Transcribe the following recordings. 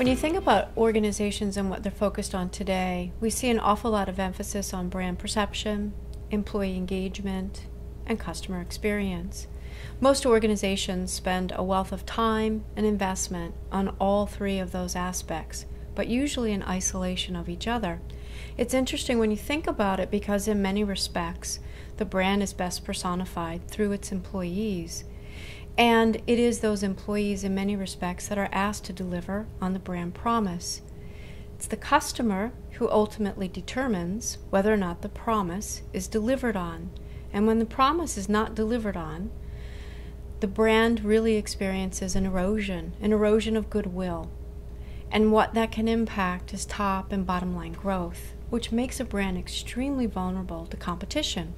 When you think about organizations and what they're focused on today, we see an awful lot of emphasis on brand perception, employee engagement, and customer experience. Most organizations spend a wealth of time and investment on all three of those aspects, but usually in isolation of each other. It's interesting when you think about it because in many respects, the brand is best personified through its employees. And it is those employees in many respects that are asked to deliver on the brand promise. It's the customer who ultimately determines whether or not the promise is delivered on. And when the promise is not delivered on, the brand really experiences an erosion of goodwill. And what that can impact is top and bottom line growth, which makes a brand extremely vulnerable to competition.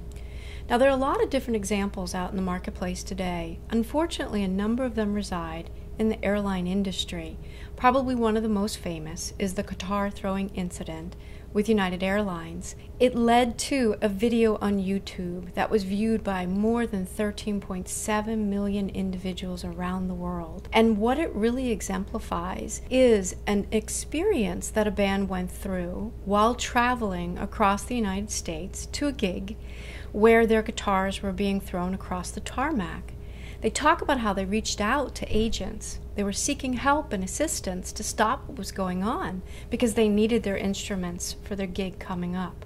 Now, there are a lot of different examples out in the marketplace today. Unfortunately, a number of them reside in the airline industry. Probably one of the most famous is the Qatar throwing incident with United Airlines. It led to a video on YouTube that was viewed by more than 13.7 million individuals around the world. And what it really exemplifies is an experience that a band went through while traveling across the United States to a gig where their guitars were being thrown across the tarmac. They talk about how they reached out to agents. They were seeking help and assistance to stop what was going on because they needed their instruments for their gig coming up.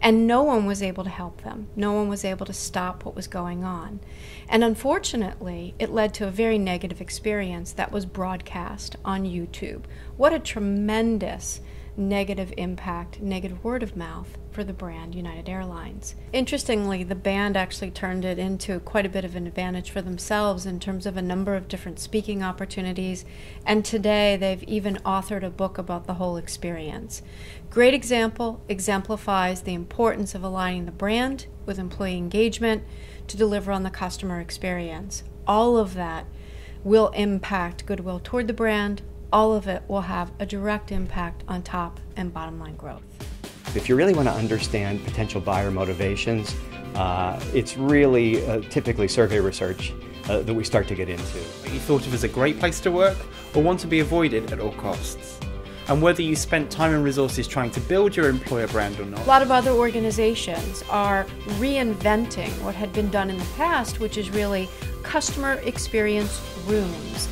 And no one was able to help them. No one was able to stop what was going on. And unfortunately, it led to a very negative experience that was broadcast on YouTube. What a tremendous negative impact, negative word of mouth for the brand United Airlines. Interestingly, the band actually turned it into quite a bit of an advantage for themselves in terms of a number of different speaking opportunities, and today they've even authored a book about the whole experience. Great example, exemplifies the importance of aligning the brand with employee engagement to deliver on the customer experience. All of that will impact goodwill toward the brand. All of it will have a direct impact on top and bottom line growth. If you really want to understand potential buyer motivations, it's really typically survey research that we start to get into. You thought of as a great place to work or want to be avoided at all costs. And whether you spent time and resources trying to build your employer brand or not. A lot of other organizations are reinventing what had been done in the past, which is really customer experience rooms.